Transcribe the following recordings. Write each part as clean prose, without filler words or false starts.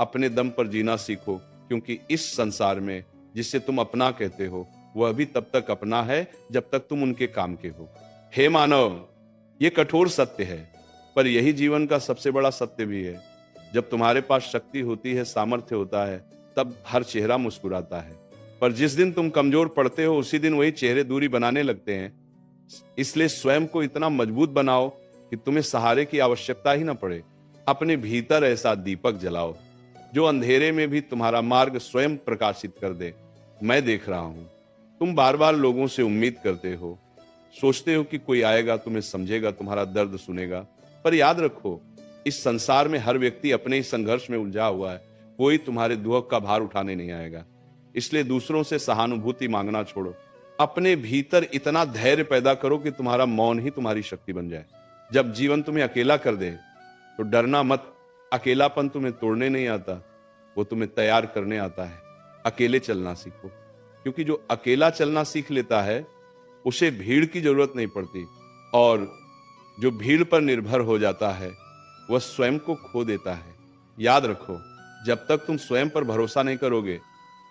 अपने दम पर जीना सीखो, क्योंकि इस संसार में जिसे तुम अपना कहते हो वह भी तब तक अपना है जब तक तुम उनके काम के हो। हे मानव, ये कठोर सत्य है, पर यही जीवन का सबसे बड़ा सत्य भी है। जब तुम्हारे पास शक्ति होती है, सामर्थ्य होता है, तब हर चेहरा मुस्कुराता है, पर जिस दिन तुम कमजोर पड़ते हो उसी दिन वही चेहरे दूरी बनाने लगते हैं। इसलिए स्वयं को इतना मजबूत बनाओ कि तुम्हें सहारे की आवश्यकता ही ना पड़े। अपने भीतर ऐसा दीपक जलाओ जो अंधेरे में भी तुम्हारा मार्ग स्वयं प्रकाशित कर दे। मैं देख रहा हूं, तुम बार बार लोगों से उम्मीद करते हो, सोचते हो कि कोई आएगा, तुम्हें समझेगा, तुम्हारा दर्द सुनेगा, पर याद रखो, इस संसार में हर व्यक्ति अपने ही संघर्ष में उलझा हुआ है। कोई तुम्हारे दुख का भार उठाने नहीं आएगा। इसलिए दूसरों से सहानुभूति मांगना छोड़ो। अपने भीतर इतना धैर्य पैदा करो कि तुम्हारा मौन ही तुम्हारी शक्ति बन जाए। जब जीवन तुम्हें अकेला कर दे तो डरना मत। अकेलापन तुम्हें तोड़ने नहीं आता, वो तुम्हें तैयार करने आता है। अकेले चलना सीखो, क्योंकि जो अकेला चलना सीख लेता है उसे भीड़ की जरूरत नहीं पड़ती, और जो भीड़ पर निर्भर हो जाता है वह स्वयं को खो देता है। याद रखो, जब तक तुम स्वयं पर भरोसा नहीं करोगे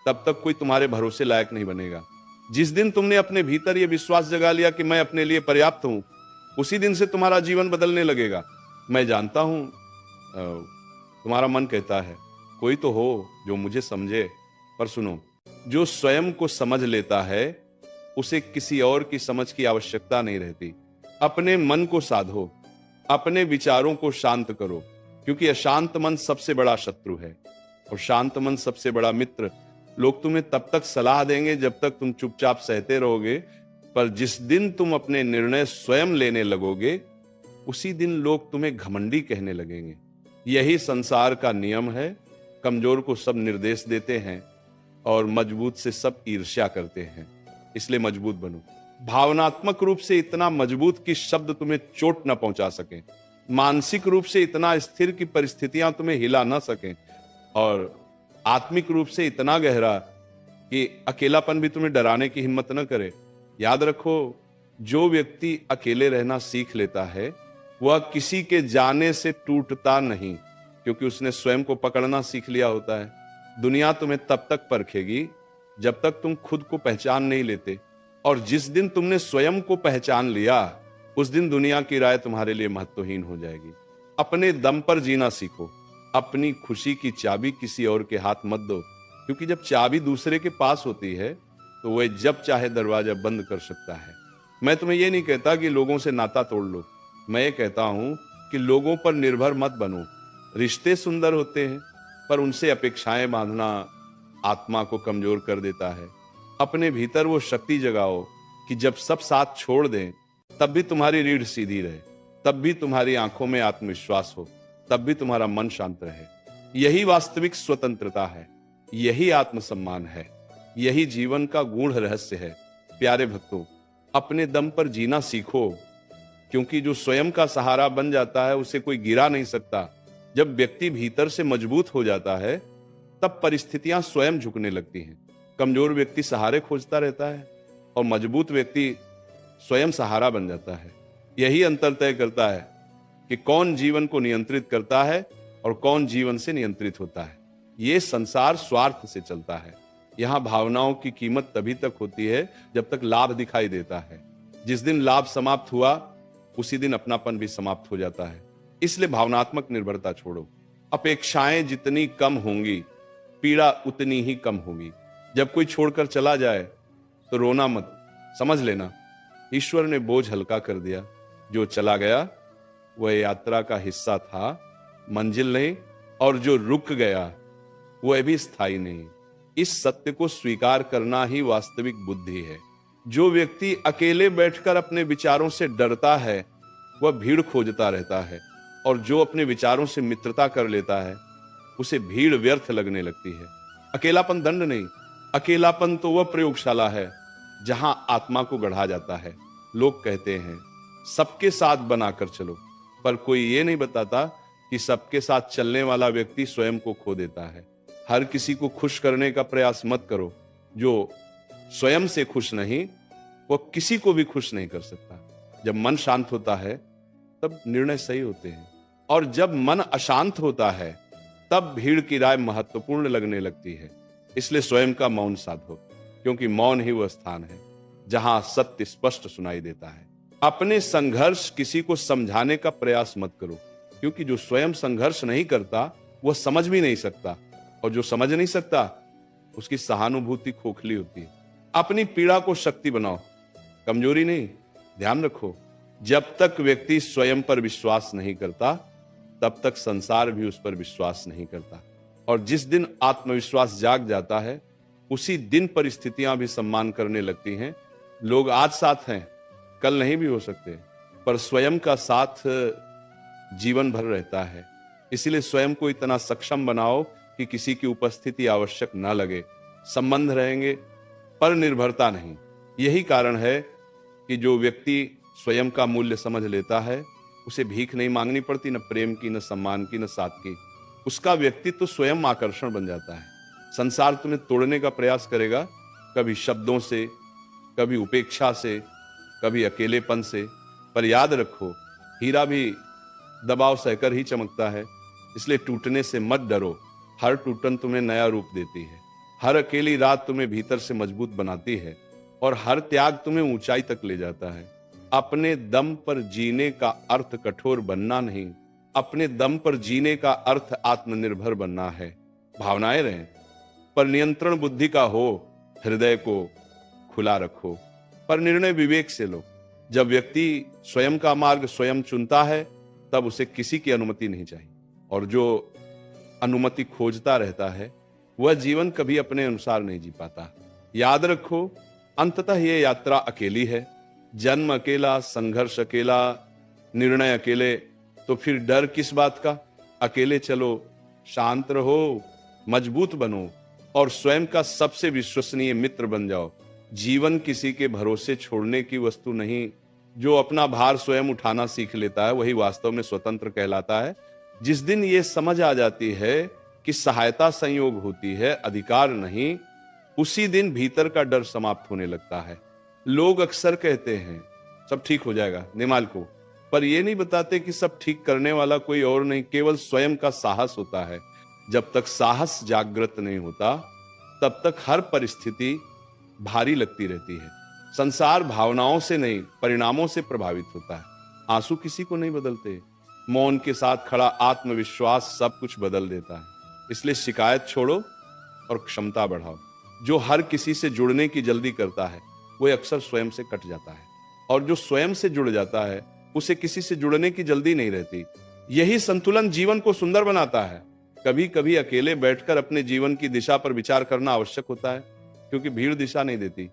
तब तक कोई तुम्हारे भरोसे लायक नहीं बनेगा। जिस दिन तुमने अपने भीतर यह विश्वास जगा लिया कि मैं अपने लिए पर्याप्त हूं, उसी दिन से तुम्हारा जीवन बदलने लगेगा। मैं जानता हूं तुम्हारा मन कहता है कोई तो हो जो मुझे समझे, पर सुनो, जो स्वयं को समझ लेता है उसे किसी और की समझ की आवश्यकता नहीं रहती। अपने मन को साधो, अपने विचारों को शांत करो, क्योंकि अशांत मन सबसे बड़ा शत्रु है और शांत मन सबसे बड़ा मित्र। लोग तुम्हें तब तक सलाह देंगे जब तक तुम चुपचाप सहते रहोगे, पर जिस दिन तुम अपने निर्णय स्वयं लेने लगोगे उसी दिन लोग तुम्हें घमंडी कहने लगेंगे। यही संसार का नियम है। कमजोर को सब निर्देश देते हैं और मजबूत से सब ईर्ष्या करते हैं। इसलिए मजबूत बनो, भावनात्मक रूप से इतना मजबूत कि शब्द तुम्हें चोट न पहुंचा सके, मानसिक रूप से इतना स्थिर कि परिस्थितियां तुम्हें हिला न सकें, और आत्मिक रूप से इतना गहरा कि अकेलापन भी तुम्हें डराने की हिम्मत न करे। याद रखो, जो व्यक्ति अकेले रहना सीख लेता है वह किसी के जाने से टूटता नहीं, क्योंकि उसने स्वयं को पकड़ना सीख लिया होता है। दुनिया तुम्हें तब तक परखेगी जब तक तुम खुद को पहचान नहीं लेते, और जिस दिन तुमने स्वयं को पहचान लिया उस दिन दुनिया की राय तुम्हारे लिए महत्वहीन हो जाएगी। अपने दम पर जीना सीखो। अपनी खुशी की चाबी किसी और के हाथ मत दो, क्योंकि जब चाबी दूसरे के पास होती है तो वह जब चाहे दरवाजा बंद कर सकता है। मैं तुम्हें यह नहीं कहता कि लोगों से नाता तोड़ लो, मैं ये कहता हूं कि लोगों पर निर्भर मत बनो। रिश्ते सुंदर होते हैं, पर उनसे अपेक्षाएं बांधना आत्मा को कमजोर कर देता है। अपने भीतर वो शक्ति जगाओ कि जब सब साथ छोड़ दें तब भी तुम्हारी रीढ़ सीधी रहे, तब भी तुम्हारी आंखों में आत्मविश्वास हो, तब भी तुम्हारा मन शांत रहे। यही वास्तविक स्वतंत्रता है, यही आत्मसम्मान है, यही जीवन का गूढ़ रहस्य है। प्यारे भक्तों, अपने दम पर जीना सीखो, क्योंकि जो स्वयं का सहारा बन जाता है उसे कोई गिरा नहीं सकता। जब व्यक्ति भीतर से मजबूत हो जाता है तब परिस्थितियां स्वयं झुकने लगती हैं। कमजोर व्यक्ति सहारे खोजता रहता है और मजबूत व्यक्ति स्वयं सहारा बन जाता है। यही अंतर तय करता है कि कौन जीवन को नियंत्रित करता है और कौन जीवन से नियंत्रित होता है। ये संसार स्वार्थ से चलता है। यहाँ भावनाओं की कीमत तभी तक होती है जब तक लाभ दिखाई देता है। जिस दिन लाभ समाप्त हुआ उसी दिन अपनापन भी समाप्त हो जाता है। इसलिए भावनात्मक निर्भरता छोड़ो। अपेक्षाएं जितनी कम होंगी, पीड़ा उतनी ही कम होगी। जब कोई छोड़कर चला जाए तो रोना मत, समझ लेना ईश्वर ने बोझ हल्का कर दिया। जो चला गया वह यात्रा का हिस्सा था, मंजिल नहीं, और जो रुक गया वह भी स्थायी नहीं। इस सत्य को स्वीकार करना ही वास्तविक बुद्धि है। जो व्यक्ति अकेले बैठकर अपने विचारों से डरता है वह भीड़ खोजता रहता है, और जो अपने विचारों से मित्रता कर लेता है उसे भीड़ व्यर्थ लगने लगती है। अकेलापन दंड नहीं, अकेलापन तो वह प्रयोगशाला है जहां आत्मा को गढ़ा जाता है। लोग कहते हैं सबके साथ बनाकर चलो, पर कोई ये नहीं बताता कि सबके साथ चलने वाला व्यक्ति स्वयं को खो देता है। हर किसी को खुश करने का प्रयास मत करो। जो स्वयं से खुश नहीं वो किसी को भी खुश नहीं कर सकता। जब मन शांत होता है तब निर्णय सही होते हैं, और जब मन अशांत होता है तब भीड़ की राय महत्वपूर्ण लगने लगती है। इसलिए स्वयं का मौन साधो, क्योंकि मौन ही वह स्थान है जहां सत्य स्पष्ट सुनाई देता है। अपने संघर्ष किसी को समझाने का प्रयास मत करो, क्योंकि जो स्वयं संघर्ष नहीं करता वह समझ भी नहीं सकता, और जो समझ नहीं सकता उसकी सहानुभूति खोखली होती है। अपनी पीड़ा को शक्ति बनाओ, कमजोरी नहीं। ध्यान रखो, जब तक व्यक्ति स्वयं पर विश्वास नहीं करता तब तक संसार भी उस पर विश्वास नहीं करता, और जिस दिन आत्मविश्वास जाग जाता है उसी दिन परिस्थितियां भी सम्मान करने लगती हैं। लोग आज साथ हैं, कल नहीं भी हो सकते, पर स्वयं का साथ जीवन भर रहता है। इसीलिए स्वयं को इतना सक्षम बनाओ कि किसी की उपस्थिति आवश्यक ना लगे। संबंध रहेंगे पर निर्भरता नहीं। यही कारण है कि जो व्यक्ति स्वयं का मूल्य समझ लेता है उसे भीख नहीं मांगनी पड़ती, न प्रेम की, न सम्मान की, न साथ की। उसका व्यक्तित्व तो स्वयं आकर्षण बन जाता है। संसार तुम्हें तोड़ने का प्रयास करेगा, कभी शब्दों से, कभी उपेक्षा से, कभी अकेलेपन से, पर याद रखो हीरा भी दबाव सहकर ही चमकता है। इसलिए टूटने से मत डरो। हर टूटन तुम्हें नया रूप देती है, हर अकेली रात तुम्हें भीतर से मजबूत बनाती है, और हर त्याग तुम्हें ऊंचाई तक ले जाता है। अपने दम पर जीने का अर्थ कठोर बनना नहीं, अपने दम पर जीने का अर्थ आत्मनिर्भर बनना है। भावनाएं रहें पर नियंत्रण बुद्धि का हो। हृदय को खुला रखो पर निर्णय विवेक से लो। जब व्यक्ति स्वयं का मार्ग स्वयं चुनता है तब उसे किसी की अनुमति नहीं चाहिए, और जो अनुमति खोजता रहता है वह जीवन कभी अपने अनुसार नहीं जी पाता। याद रखो, अंततः यह यात्रा अकेली है। जन्म अकेला, संघर्ष अकेला, निर्णय अकेले, तो फिर डर किस बात का। अकेले चलो, शांत रहो, मजबूत बनो और स्वयं का सबसे विश्वसनीय मित्र बन जाओ। जीवन किसी के भरोसे छोड़ने की वस्तु नहीं। जो अपना भार स्वयं उठाना सीख लेता है वही वास्तव में स्वतंत्र कहलाता है। जिस दिन ये समझ आ जाती है कि सहायता संयोग होती है, अधिकार नहीं, उसी दिन भीतर का डर समाप्त होने लगता है। लोग अक्सर कहते हैं सब ठीक हो जाएगा निमाल को, पर यह नहीं बताते कि सब ठीक करने वाला कोई और नहीं, केवल स्वयं का साहस होता है। जब तक साहस जागृत नहीं होता तब तक हर परिस्थिति भारी लगती रहती है। संसार भावनाओं से नहीं, परिणामों से प्रभावित होता है। आंसू किसी को नहीं बदलते, मौन के साथ खड़ा आत्मविश्वास सब कुछ बदल देता है। इसलिए शिकायत छोड़ो और क्षमता बढ़ाओ। जो हर किसी से जुड़ने की जल्दी करता है वह अक्सर स्वयं से कट जाता है, और जो स्वयं से जुड़ जाता है उसे किसी से जुड़ने की जल्दी नहीं रहती। यही संतुलन जीवन को सुंदर बनाता है। कभी कभी अकेले बैठकर अपने जीवन की दिशा पर विचार करना आवश्यक होता है, क्योंकि भीड़ दिशा नहीं देती,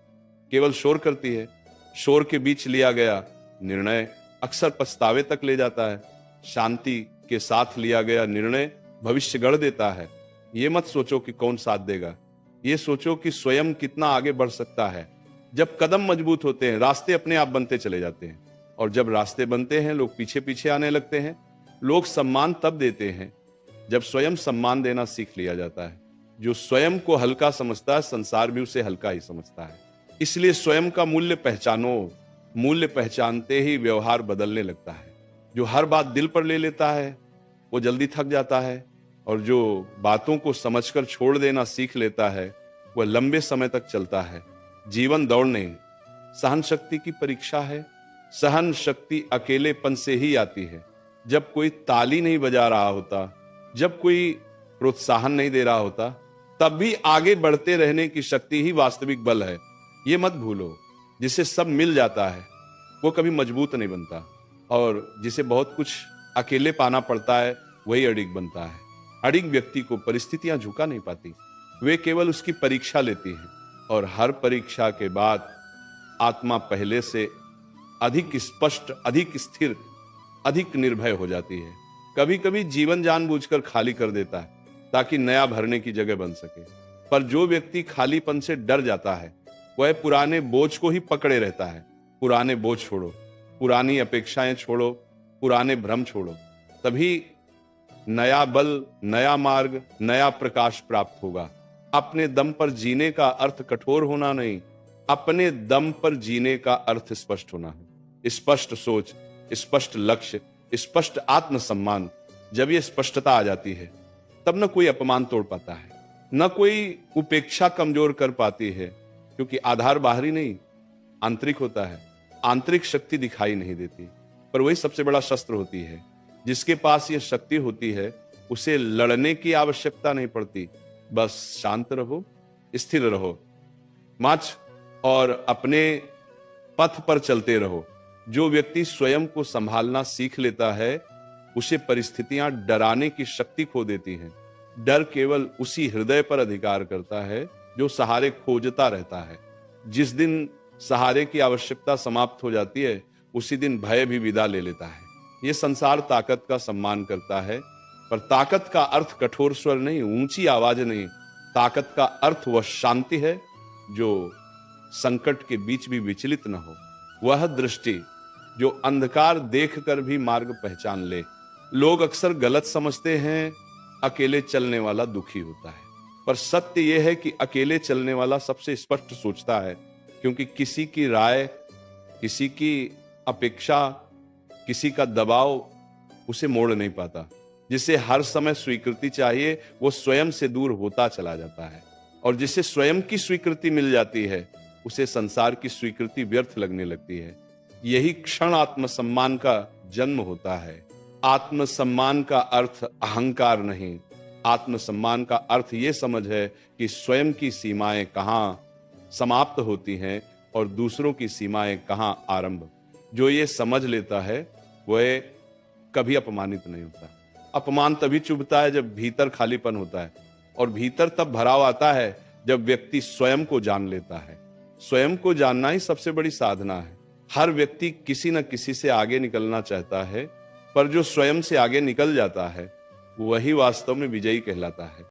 केवल शोर करती है। शोर के बीच लिया गया निर्णय अक्सर पछतावे तक ले जाता है। शांति के साथ लिया गया निर्णय भविष्य गढ़ देता है। ये मत सोचो कि कौन साथ देगा, ये सोचो कि स्वयं कितना आगे बढ़ सकता है। जब कदम मजबूत होते हैं रास्ते अपने आप बनते चले जाते हैं, और जब रास्ते बनते हैं लोग पीछे पीछे आने लगते हैं। लोग सम्मान तब देते हैं जब स्वयं सम्मान देना सीख लिया जाता है। जो स्वयं को हल्का समझता है संसार भी उसे हल्का ही समझता है। इसलिए स्वयं का मूल्य पहचानो। मूल्य पहचानते ही व्यवहार बदलने लगता है। जो हर बात दिल पर ले लेता है वो जल्दी थक जाता है, और जो बातों को समझकर छोड़ देना सीख लेता है वह लंबे समय तक चलता है। जीवन दौड़ नहीं, सहन शक्ति की परीक्षा है। सहन शक्ति अकेलेपन से ही आती है। जब कोई ताली नहीं बजा रहा होता, जब कोई प्रोत्साहन नहीं दे रहा होता, तब भी आगे बढ़ते रहने की शक्ति ही वास्तविक बल है। ये मत भूलो, जिसे सब मिल जाता है वो कभी मजबूत नहीं बनता, और जिसे बहुत कुछ अकेले पाना पड़ता है वही अडिग बनता है। अडिग व्यक्ति को परिस्थितियां झुका नहीं पाती, वे केवल उसकी परीक्षा लेती हैं, और हर परीक्षा के बाद आत्मा पहले से अधिक स्पष्ट, अधिक स्थिर, अधिक निर्भय हो जाती है। कभी कभी जीवन जानबूझकर खाली कर देता है ताकि नया भरने की जगह बन सके। पर जो व्यक्ति खालीपन से डर जाता है वह पुराने बोझ को ही पकड़े रहता है। पुराने बोझ छोड़ो, पुरानी अपेक्षाएं छोड़ो, पुराने भ्रम छोड़ो, तभी नया बल, नया मार्ग, नया प्रकाश प्राप्त होगा। अपने दम पर जीने का अर्थ कठोर होना नहीं, अपने दम पर जीने का अर्थ स्पष्ट होना है। स्पष्ट सोच, स्पष्ट लक्ष्य, स्पष्ट आत्मसम्मान। जब ये स्पष्टता आ जाती है तब न कोई अपमान तोड़ पाता है, न कोई उपेक्षा कमजोर कर पाती है, क्योंकि आधार बाहरी नहीं आंतरिक होता है। आंतरिक शक्ति दिखाई नहीं देती, पर वही सबसे बड़ा शस्त्र होती है। जिसके पास ये शक्ति होती है उसे लड़ने की आवश्यकता नहीं पड़ती, बस शांत रहो, स्थिर रहो, माच और अपने पथ पर चलते रहो। जो व्यक्ति स्वयं को संभालना सीख लेता है उसे परिस्थितियां डराने की शक्ति खो देती हैं। डर केवल उसी हृदय पर अधिकार करता है जो सहारे खोजता रहता है। जिस दिन सहारे की आवश्यकता समाप्त हो जाती है उसी दिन भय भी विदा ले लेता है। ये संसार ताकत का सम्मान करता है, पर ताकत का अर्थ कठोर स्वर नहीं, ऊंची आवाज नहीं। ताकत का अर्थ वह शांति है जो संकट के बीच भी विचलित न हो, वह दृष्टि जो अंधकार देखकर भी मार्ग पहचान ले। लोग अक्सर गलत समझते हैं अकेले चलने वाला दुखी होता है, पर सत्य यह है कि अकेले चलने वाला सबसे स्पष्ट सोचता है, क्योंकि किसी की राय, किसी की अपेक्षा, किसी का दबाव उसे मोड़ नहीं पाता। जिसे हर समय स्वीकृति चाहिए वो स्वयं से दूर होता चला जाता है, और जिसे स्वयं की स्वीकृति मिल जाती है उसे संसार की स्वीकृति व्यर्थ लगने लगती है। यही क्षण आत्मसम्मान का जन्म होता है। आत्मसम्मान का अर्थ अहंकार नहीं, आत्मसम्मान का अर्थ ये समझ है कि स्वयं की सीमाएं कहाँ समाप्त होती हैं और दूसरों की सीमाएं कहाँ आरंभ। जो ये समझ लेता है वह कभी अपमानित नहीं होता। अपमान तभी चुभता है जब भीतर खालीपन होता है, और भीतर तब भराव आता है जब व्यक्ति स्वयं को जान लेता है। स्वयं को जानना ही सबसे बड़ी साधना है। हर व्यक्ति किसी न किसी से आगे निकलना चाहता है, पर जो स्वयं से आगे निकल जाता है वही वास्तव में विजयी कहलाता है।